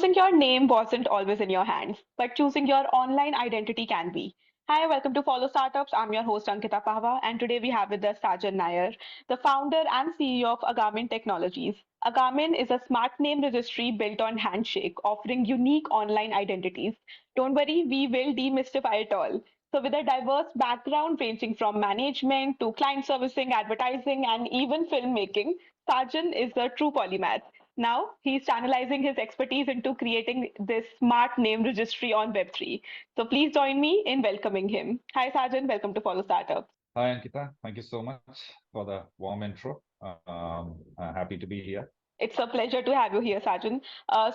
Choosing your name wasn't always in your hands, but choosing your online identity can be. Hi, welcome to Follow Startups. I'm your host Ankita Pahwa, and today we have with us Sajan Nair, the founder and CEO of Agaamin Technologies. Agaamin is a smart name registry built on Handshake, offering unique online identities. Don't worry, we will demystify it all. So, with a diverse background ranging from management to client servicing, advertising, and even filmmaking, Sajan is a true polymath. Now he's channelizing his expertise into creating this smart name registry on Web3. So please join me in welcoming him. Hi, Sajan. Welcome to Follow Startups. Hi, Ankita. Thank you so much for the warm intro. Happy to be here. It's a pleasure to have you here, Sajan.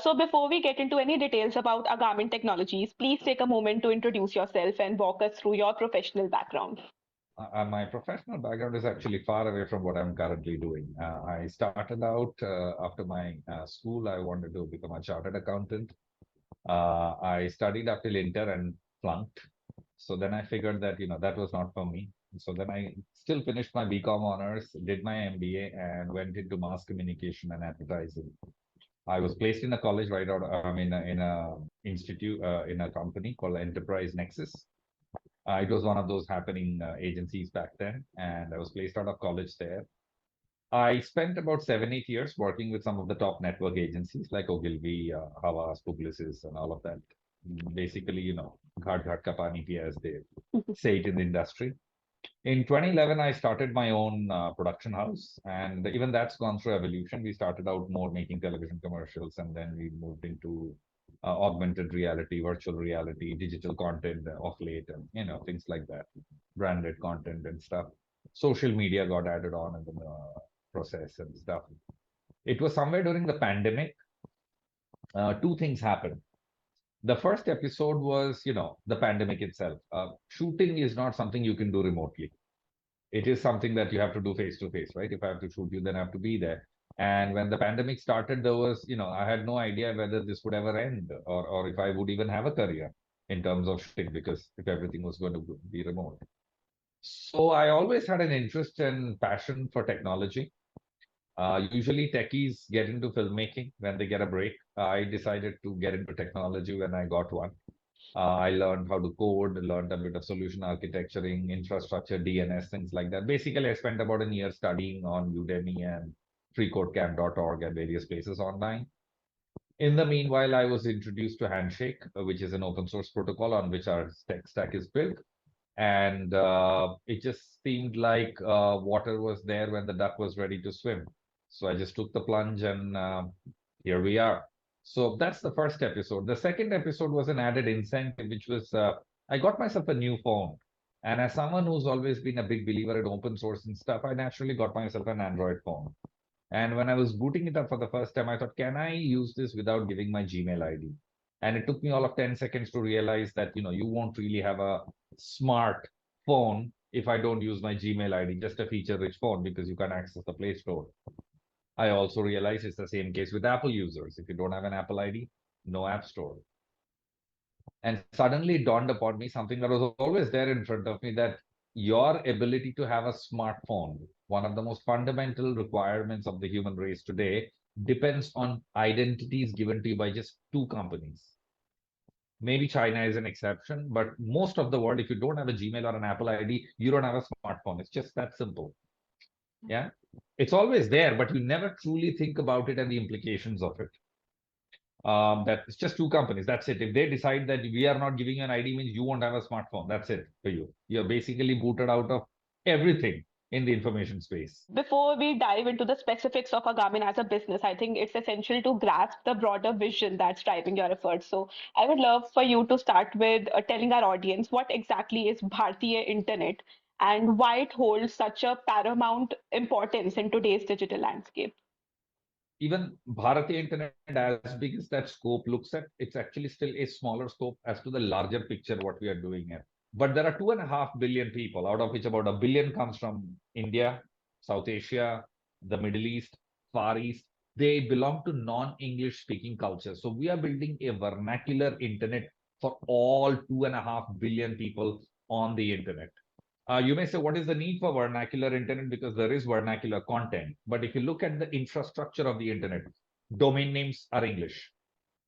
So before we get into any details about Agaamin Technologies, please take a moment to introduce yourself and walk us through your professional background. My professional background is actually far away from what I'm currently doing. I started out after my school, I wanted to become a chartered accountant. I studied up till inter and flunked. So then I figured that, that was not for me. So then I still finished my BCom honors, did my MBA, and went into mass communication and advertising. I was placed in a college right out, in a institute, in a company called Enterprise Nexus. It was one of those happening agencies back then, and I was placed out of college there. I spent about 7, 8 years working with some of the top network agencies like Ogilvy, Havas, Publicis, and all of that. Basically, ghat ghat ka pani piya, as they say it in the industry. In 2011, I started my own production house, and even that's gone through evolution. We started out more making television commercials, and then we moved into augmented reality, virtual reality, digital content of late, and things like that, branded content and stuff. Social media got added on in the process and stuff. It was somewhere during the pandemic. Two things happened. The first episode was, the pandemic itself. Shooting is not something you can do remotely. It is something that you have to do face to face, right? If I have to shoot you, then I have to be there. And when the pandemic started, there was, I had no idea whether this would ever end, or if I would even have a career in terms of shooting, because if everything was going to be remote. So I always had an interest and passion for technology. Usually techies get into filmmaking when they get a break. I decided to get into technology when I got one. I learned how to code, learned a bit of solution architecturing, infrastructure, DNS, things like that. Basically, I spent about a year studying on Udemy and freecodecamp.org and various places online. In the meanwhile, I was introduced to Handshake, which is an open source protocol on which our tech stack is built. And it just seemed like water was there when the duck was ready to swim. So I just took the plunge, and here we are. So that's the first episode. The second episode was an added incentive, which was I got myself a new phone. And as someone who's always been a big believer in open source and stuff, I naturally got myself an Android phone. And when I was booting it up for the first time, I thought, can I use this without giving my Gmail ID? And it took me all of 10 seconds to realize that, you won't really have a smart phone if I don't use my Gmail ID, just a feature-rich phone, because you can't access the Play Store. I also realized it's the same case with Apple users. If you don't have an Apple ID, no App Store. And suddenly it dawned upon me something that was always there in front of me, that your ability to have a smartphone, one of the most fundamental requirements of the human race today, depends on identities given to you by just two companies. Maybe China is an exception, but most of the world, if you don't have a Gmail or an Apple ID, you don't have a smartphone. It's just that simple. Yeah. It's always there, but you never truly think about it and the implications of it. That it's just two companies. That's it. If they decide that we are not giving you an ID, means you won't have a smartphone. That's it for you. You're basically booted out of everything in the information space. Before we dive into the specifics of Agaamin as a business, I think it's essential to grasp the broader vision that's driving your efforts. So I would love for you to start with telling our audience what exactly is Bhartiya Internet and why it holds such a paramount importance in today's digital landscape. Even Bharatiya Internet, as big as that scope looks at, it's actually still a smaller scope as to the larger picture what we are doing here. But there are 2.5 billion people, out of which about a billion comes from India, South Asia, the Middle East, Far East. They belong to non-English speaking culture. So we are building a vernacular internet for all 2.5 billion people on the internet. You may say, what is the need for vernacular internet? Because there is vernacular content. But if you look at the infrastructure of the internet, domain names are English.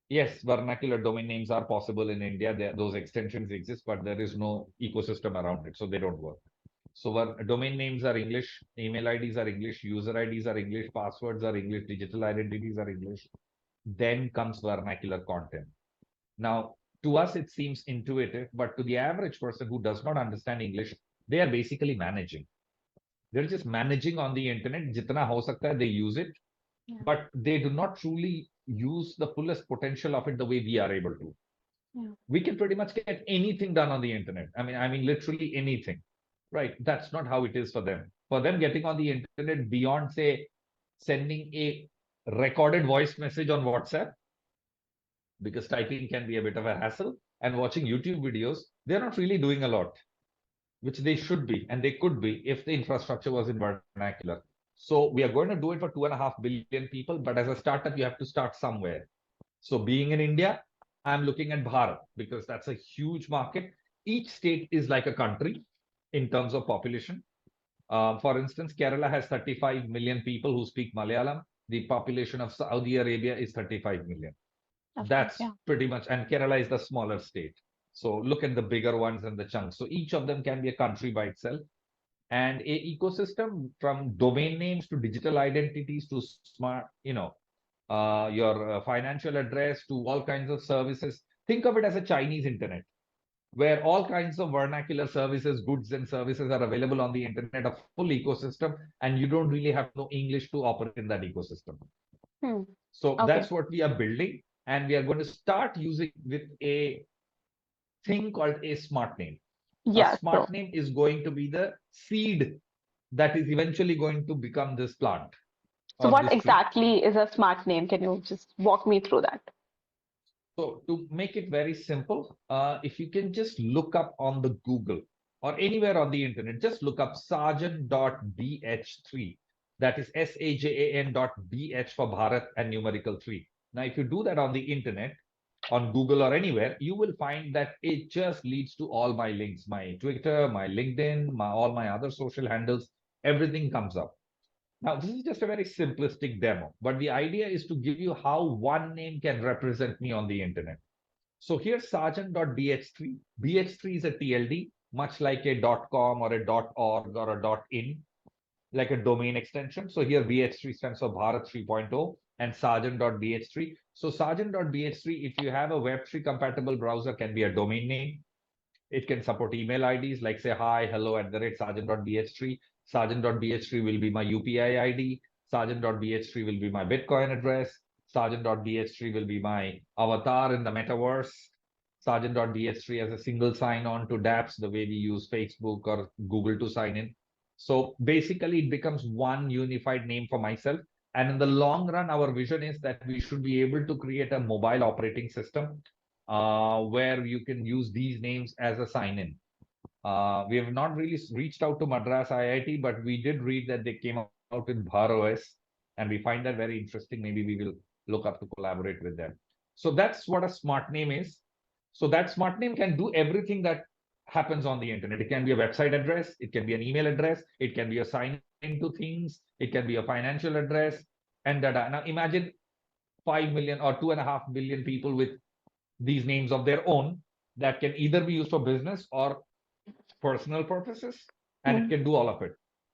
Yes, vernacular domain names are possible in India. Those extensions exist, but there is no ecosystem around it, so they don't work. So domain names are English, email IDs are English, user IDs are English, passwords are English, digital identities are English. Then comes vernacular content. Now, to us, it seems intuitive, but to the average person who does not understand English, they are basically managing. They're just managing on the internet. Jitna ho sakta hai, they use it, Yeah. but they do not truly use the fullest potential of it the way we are able to. Yeah. We can pretty much get anything done on the internet. I mean, literally anything, right? That's not how it is for them. For them, getting on the internet beyond, say, sending a recorded voice message on WhatsApp, because typing can be a bit of a hassle, and watching YouTube videos, they're not really doing a lot, which they should be and they could be if the infrastructure was in vernacular. So we are going to do it for 2.5 billion people, but as a startup, you have to start somewhere. So being in India, I'm looking at Bharat because that's a huge market. Each state is like a country in terms of population. For instance, Kerala has 35 million people who speak Malayalam. The population of Saudi Arabia is 35 million. Of course. That's Yeah. pretty much, and Kerala is the smaller state. So look at the bigger ones and the chunks. So each of them can be a country by itself. And a ecosystem from domain names to digital identities to smart, your financial address to all kinds of services. Think of it as a Chinese internet where all kinds of vernacular services, goods, and services are available on the internet, a full ecosystem, and you don't really have to know English to operate in that ecosystem. Hmm. So Okay. that's what we are building, and we are going to start using with a thing called a smart name. A Yeah. smart So, name is going to be the seed that is eventually going to become this plant so or what this tree. exactly is a smart name? Can you just walk me through that? So to make it very simple, if you can just look up on the Google or anywhere on the internet, just look up Sajan.bh3. That is SAJAN.bh for Bharat and numerical 3. Now, if you do that on the internet, on Google or anywhere, you will find that it just leads to all my links, my Twitter, my LinkedIn, all my other social handles, everything comes up. Now, this is just a very simplistic demo, but the idea is to give you how one name can represent me on the internet. So here's Sergeant.bh3. BH3 is a TLD, much like a .com or a .org or a .in, like a domain extension. So here BH3 stands for Bharat 3.0 and Sergeant.bh3. So Sergeant.bh3, if you have a Web3 compatible browser, can be a domain name. It can support email IDs like say hi, hello at the rate sergeant.bh3. Sergeant.bh3 will be my UPI ID. Sergeant.bh3 will be my Bitcoin address. Sergeant.bh3 will be my avatar in the metaverse. Sergeant.bh3 as a single sign on to dApps, the way we use Facebook or Google to sign in. So basically, it becomes one unified name for myself. And in the long run, our vision is that we should be able to create a mobile operating system where you can use these names as a sign-in. We have not really reached out to Madras IIT, but we did read that they came out with BharOS, and we find that very interesting. Maybe we will look up to collaborate with them. So that's what a smart name is. So that smart name can do everything that happens on the internet. It can be a website address, it can be an email address, it can be a sign into things, it can be a financial address, and data. Now imagine 5 million or 2.5 billion people with these names of their own that can either be used for business or personal purposes, and it Hmm. can do all of it.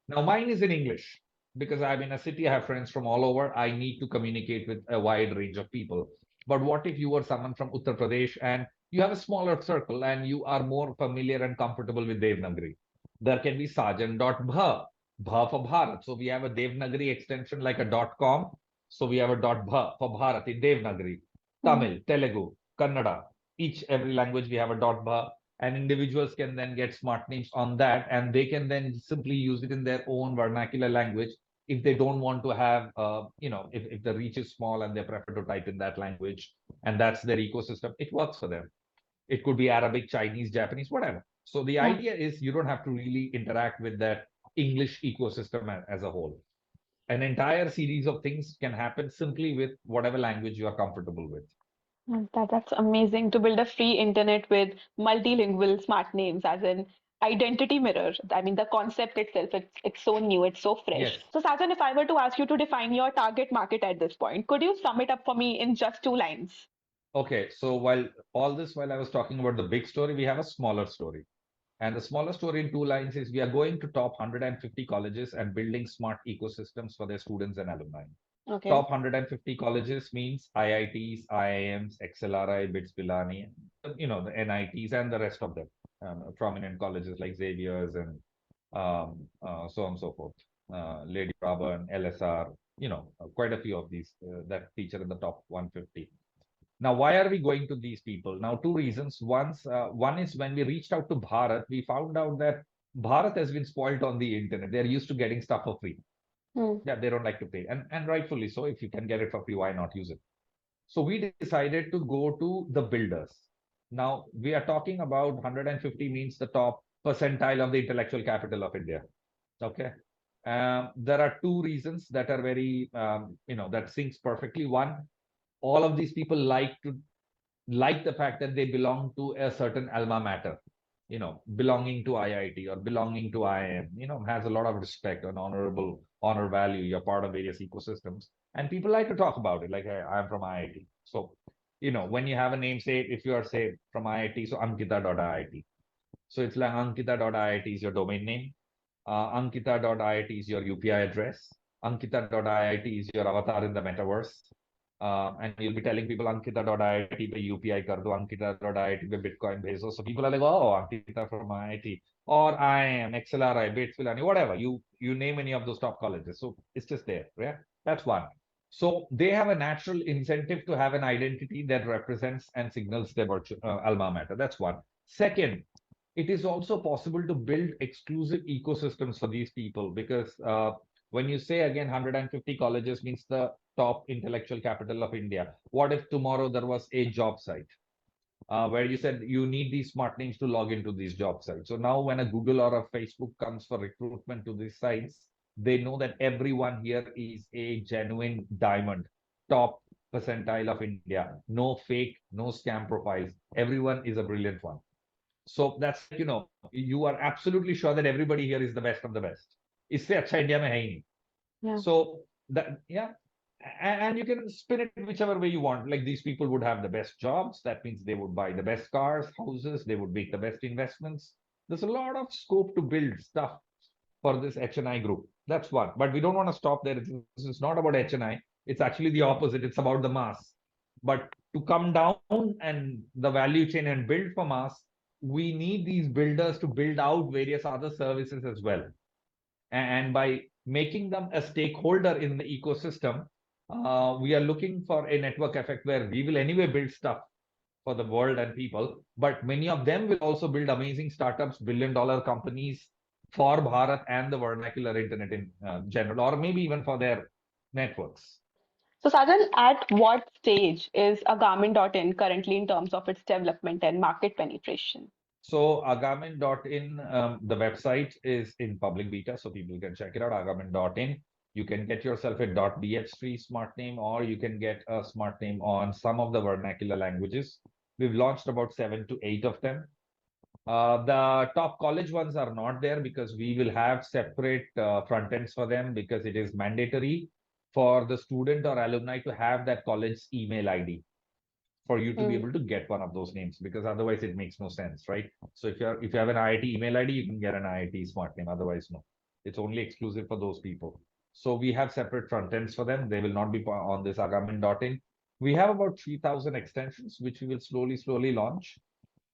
Now, mine is in English because I'm in a city, I have friends from all over. I need to communicate with a wide range of people. But what if you were someone from Uttar Pradesh and you have a smaller circle and you are more familiar and comfortable with Devnagari? There can be Sajan.bha, Bha for Bharat. So we have a Devnagari extension like a .com. So we have a .bha for Bharat in Devnagari. Hmm. Tamil, Telugu, Kannada, each every language we have a .bha, and individuals can then get smart names on that, and they can then simply use it in their own vernacular language if they don't want to have if the reach is small and they prefer to type in that language and that's their ecosystem, it works for them. It could be Arabic, Chinese, Japanese, whatever. So the Yeah. idea is you don't have to really interact with that English ecosystem as a whole. An entire series of things can happen simply with whatever language you are comfortable with. That's amazing to build a free internet with multilingual smart names, as in identity mirror. I mean, the concept itself, it's so new, it's so fresh. Yes. So, Sajan, if I were to ask you to define your target market at this point, could you sum it up for me in just two lines? Okay, so while I was talking about the big story, we have a smaller story. And the smaller story in two lines is we are going to top 150 colleges and building smart ecosystems for their students and alumni. Okay. Top 150 colleges means IITs, IIMs, XLRI, BITS Pilani, the NITs and the rest of them, prominent colleges like Xavier's and so on and so forth. Lady Brabourne, LSR, quite a few of these that feature in the top 150. Now, why are we going to these people? Now, two reasons. One is when we reached out to Bharat, we found out that Bharat has been spoiled on the internet. They're used to getting stuff for free. Hmm. Yeah, they don't like to pay, and rightfully so. If you can get it for free, why not use it? So we decided to go to the builders. Now we are talking about 150 means the top percentile of the intellectual capital of India. Okay. There are two reasons that are very, that syncs perfectly. One, all of these people like the fact that they belong to a certain alma mater, belonging to IIT or belonging to IIM, has a lot of respect and honorable honor value. You're part of various ecosystems, and people like to talk about it. Like, hey, I'm from IIT. So, when you have a name, say, if you are, say, from IIT, so Ankita.IIT. So it's like Ankita.IIT is your domain name. Ankita.IIT is your UPI address. Ankita.IIT is your avatar in the metaverse. And you'll be telling people Ankita.IIT पे UPI कर दो, Ankita.IIT पे Bitcoin भेजो. So people are like, oh, Ankita from IIT or IIM, XLRI, BITS, Pilani, whatever. You name any of those top colleges. So it's just there. Yeah, that's one. So they have a natural incentive to have an identity that represents and signals their alma mater. That's one. Second, it is also possible to build exclusive ecosystems for these people because when you say again 150 colleges means the top intellectual capital of India. What if tomorrow there was a job site where you said you need these smart names to log into these job sites? So now when a Google or a Facebook comes for recruitment to these sites, they know that everyone here is a genuine diamond, top percentile of India. No fake, no scam profiles. Everyone is a brilliant one. So that's like, you are absolutely sure that everybody here is the best of the best. इससे अच्छा India में है ही नहीं. Yeah. So that, yeah, and you can spin it whichever way you want. Like these people would have the best jobs. That means they would buy the best cars, houses. They would make the best investments. There's a lot of scope to build stuff for this HNI group. That's one. But we don't want to stop there. It's not about HNI. It's actually the opposite. It's about the mass. But to come down and the value chain and build for mass, we need these builders to build out various other services as well. And by making them a stakeholder in the ecosystem, we are looking for a network effect where we will anyway build stuff for the world and people, but many of them will also build amazing startups, billion-dollar companies for Bharat and the vernacular internet in general, or maybe even for their networks. So, Sajan, at what stage is Agaamin.in currently in terms of its development and market penetration? So Agaamin.in, the website is in public beta, so people can check it out, Agaamin.in. You can get yourself a .bh3 smart name, or you can get a smart name on some of the vernacular languages. We've launched about 7 to 8 of them. The top college ones are not there because we will have separate front ends for them because it is mandatory for the student or alumni to have that college's email ID for you to be Hmm. able to get one of those names, because otherwise it makes no sense, right? So if you have an IIT email ID, you can get an IIT smart name. Otherwise, no. It's only exclusive for those people. So we have separate front ends for them. They will not be on this Agaamin.in. We have about 3,000 extensions, which we will slowly launch.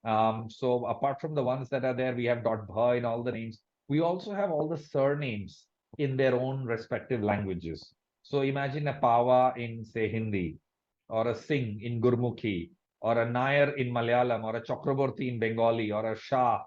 So apart from the ones that are there, we have .bha in all the names. We also have all the surnames in their own respective languages. So imagine a Pahwa in, say, Hindi, or a Singh in Gurmukhi, or a Nair in Malayalam, or a Chakraborty in Bengali, or a Shah,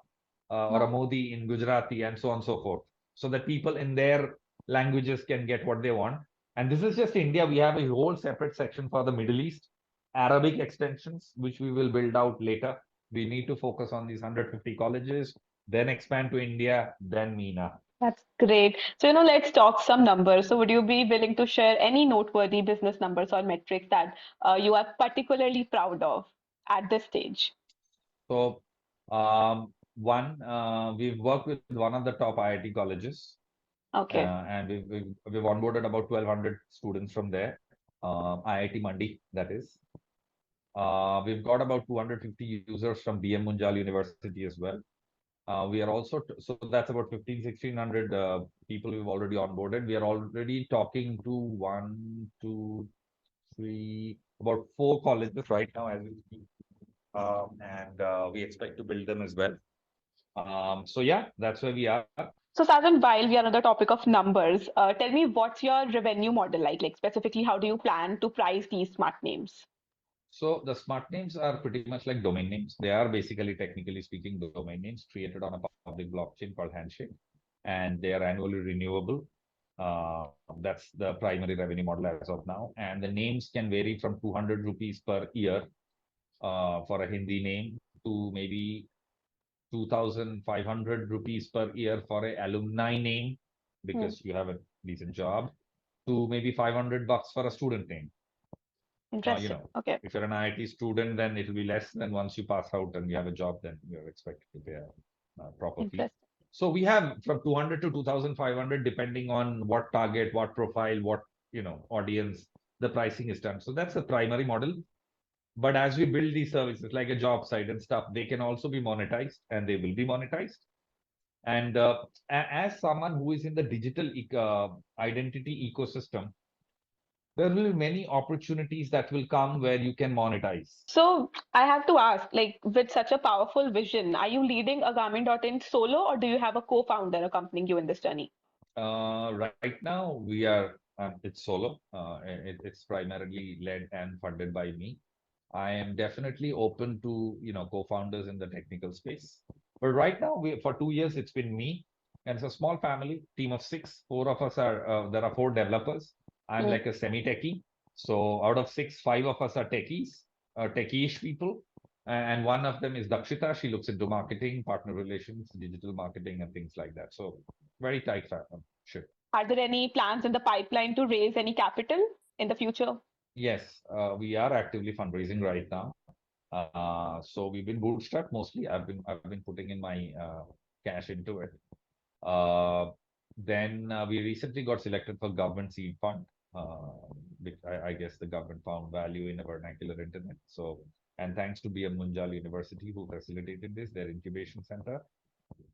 or a Wow. Modi in Gujarati, and so on and so forth. So that people in their languages can get what they want. And this is just India. We have a whole separate section for the Middle East, Arabic extensions, which we will build out later. We need to focus on these 150 colleges, then expand to India, then MENA. That's great. So, let's talk some numbers. So, would you be willing to share any noteworthy business numbers or metrics that you are particularly proud of at this stage? So, we've worked with one of the top IIT colleges, Okay. and we've onboarded about 1,200 students from there, IIT Mandi, that is. We've got about 250 users from BM Munjal University as well. We are also, so that's about 1600 people we've already onboarded. We are already talking to one, two, three, about four colleges right now as we speak. And we expect to build them as well. So yeah, that's where we are. So, Sajan, while we are on the topic of numbers, tell me what's your revenue model like? Like specifically, how do you plan to price these smart names? So the smart names are pretty much like domain names. They are basically, technically speaking, domain names created on a public blockchain called Handshake, and they are annually renewable. That's the primary revenue model as of now. And the names can vary from 200 rupees per year for a Hindi name to maybe 2,500 rupees per year for a alumni name Hmm, because you have a decent job to maybe 500 bucks for a student name. interesting. Okay, If you're an IIT student, then it'll be less than once you pass out and you have a job, then you're expected to pay a proper fee. interesting. So we have from 200 to 2,500, depending on what target, what profile, what, audience, the pricing is done. So that's the primary model. But as we build these services like a job site and stuff, they can also be monetized and they will be monetized. And as someone who is in the digital identity ecosystem, there will be many opportunities that will come where you can monetize. So, I have to ask, like, with such a powerful vision, are you leading Agaamin.in solo, or do you have a co-founder accompanying you in this journey? Right now, we are it's solo. It's primarily led and funded by me. I am definitely open to co-founders in the technical space. But right now, for 2 years, it's been me, and it's a small family, team of six. Four of us are there are four developers. I'm Hmm, like a semi-techie. So out of six, five of us are techies, techie-ish people, and one of them is Dakshita. She looks into marketing, partner relations, digital marketing, and things like that. So very tight ship. Are there any plans in the pipeline to raise any capital in the future? Yes, we are actively fundraising right now. So we've been bootstrapped mostly. I've been putting in my cash into it. Uh, then we recently got selected for government seed fund. Which I guess the government found value in a vernacular internet. So, and thanks to BM Munjal University who facilitated this, their incubation center.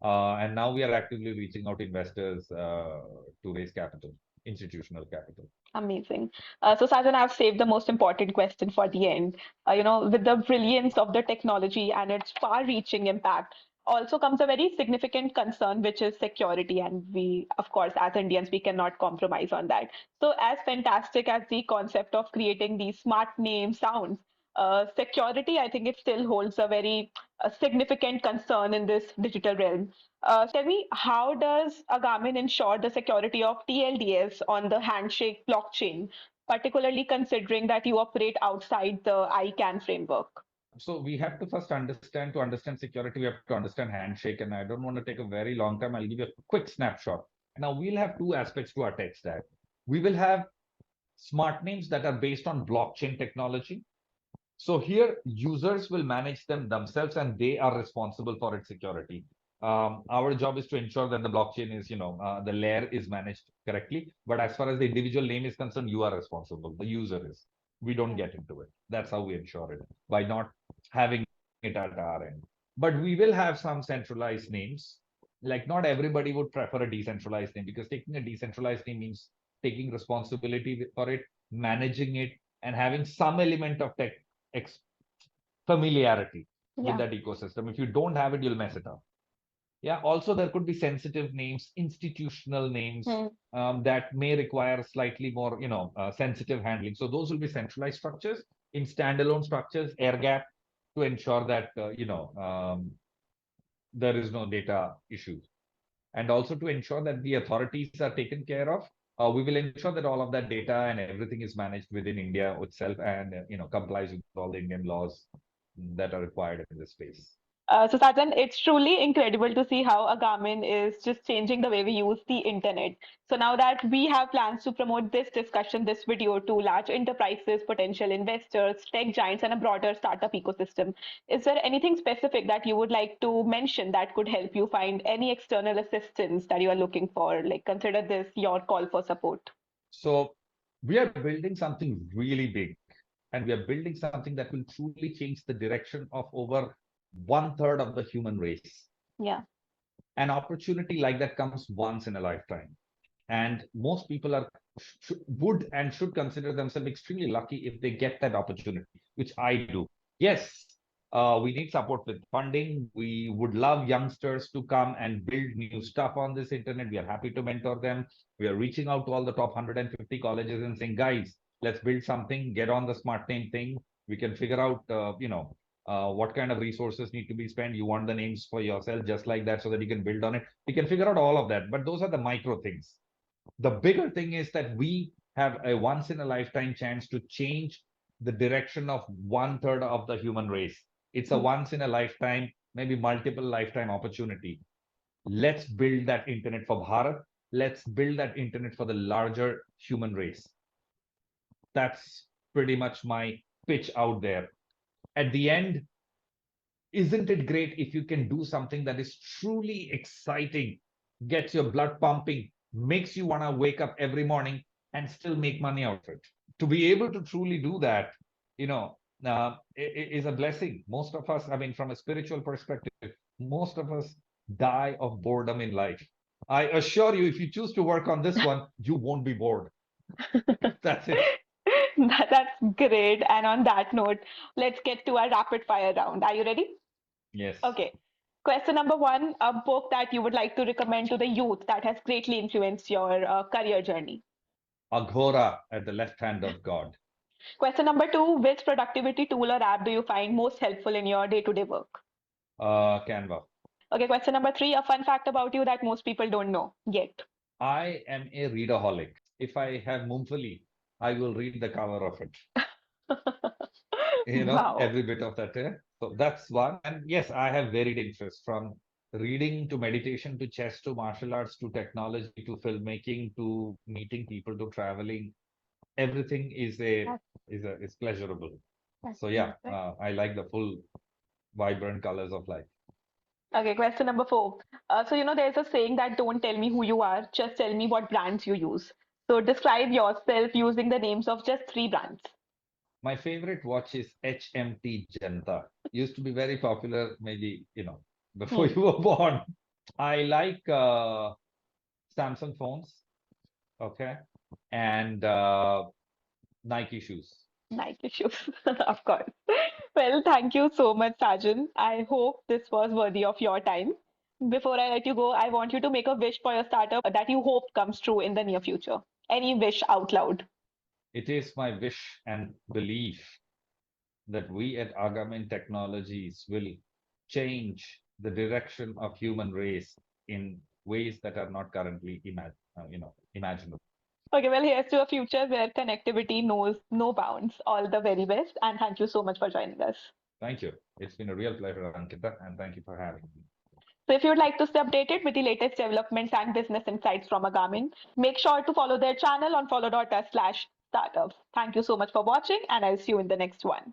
And now we are actively reaching out investors to raise capital, institutional capital. Amazing. So, Sajan, I've saved the most important question for the end. With the brilliance of the technology and its far-reaching impact, also comes a very significant concern, which is security. And we, of course, as Indians, we cannot compromise on that. So, as fantastic as the concept of creating these smart names sounds, security, I think it still holds a very significant concern in this digital realm. So tell me, how does Agaamin ensure the security of TLDs on the Handshake blockchain, particularly considering that you operate outside the ICANN framework? So we have to first understand, to understand security, we have to understand Handshake. And I don't want to take a very long time. I'll give you a quick snapshot. Now we'll have two aspects to our tech stack. We will have smart names that are based on blockchain technology. So here users will manage them themselves and they are responsible for its security. Our job is to ensure that the blockchain is, the layer is managed correctly. But as far as the individual name is concerned, you are responsible. The user is. We don't get into it. That's how we ensure it by not having it at our end. But we will have some centralized names. Like not everybody would prefer a decentralized name because taking a decentralized name means taking responsibility for it, managing it, and having some element of tech familiarity with Yeah. that ecosystem. If you don't have it, you'll mess it up. Yeah. Also, there could be sensitive names, institutional names Hmm. that may require slightly more, sensitive handling. So those will be centralized structures in standalone structures, air gap to ensure that there is no data issues, and also to ensure that the authorities are taken care of. We will ensure that all of that data and everything is managed within India itself and complies with all the Indian laws that are required in this space. So Sajan, it's truly incredible to see how Agaamin is just changing the way we use the internet. So now that we have plans to promote this discussion, this video to large enterprises, potential investors, tech giants, and a broader startup ecosystem, is there anything specific that you would like to mention that could help you find any external assistance that you are looking for? Like consider this your call for support. So we are building something really big. and we are building something that will truly change the direction of over one third of the human race. Yeah. An opportunity like that comes once in a lifetime. And most people would and should consider themselves extremely lucky if they get that opportunity, which I do. Yes, we need support with funding. We would love youngsters to come and build new stuff on this internet. We are happy to mentor them. We are reaching out to all the top 150 colleges and saying, guys, let's build something, get on the smart name thing. We can figure out, what kind of resources need to be spent. You want the names for yourself just like that so that you can build on it. We can figure out all of that. But those are the micro things. The bigger thing is that we have a once in a lifetime chance to change the direction of one third of the human race. It's a once in a lifetime, maybe multiple lifetime opportunity. Let's build that internet for Bharat. Let's build that internet for the larger human race. That's pretty much my pitch out there. At the end, isn't it great if you can do something that is truly exciting, gets your blood pumping, makes you want to wake up every morning and still make money out of it? To be able to truly do that, is a blessing. Most of us, I mean, from a spiritual perspective, most of us die of boredom in life. I assure you, if you choose to work on this one, you won't be bored. That's it. That's great. And on that note, let's get to our rapid fire round. Are you ready? Yes. Okay. Question number one, a book that you would like to recommend to the youth that has greatly influenced your career journey. Aghora at the left hand of God. Question number two, which productivity tool or app do you find most helpful in your day-to-day work? Canva. Okay, question number three, a fun fact about you that most people don't know yet. I am a readaholic. If I have Mumfali, I will read the cover of it. Wow. Every bit of that. So that's one. And yes, I have varied interests from reading to meditation to chess to martial arts to technology to filmmaking to meeting people to traveling. Everything is pleasurable. So yeah, I like the full vibrant colors of life. Okay, question number four. There's a saying that don't tell me who you are, just tell me what brands you use. So describe yourself using the names of just three brands. My favorite watch is HMT Janta. Used to be very popular, maybe, before you were born. I like Samsung phones, okay, and Nike shoes. Nike shoes, of course. Well, thank you so much, Sajan. I hope this was worthy of your time. Before I let you go, I want you to make a wish for your startup that you hope comes true in the near future. Any wish out loud. It is my wish and belief that we at Agaamin Technologies will change the direction of human race in ways that are not currently imaginable. Okay, well, here's to a future where connectivity knows no bounds. All the very best, and thank you so much for joining us. Thank you. It's been a real pleasure, Ankita, and thank you for having me. So if you'd like to stay updated with the latest developments and business insights from Agaamin, make sure to follow their channel on follow.us/startups. Thank you so much for watching, and I'll see you in the next one.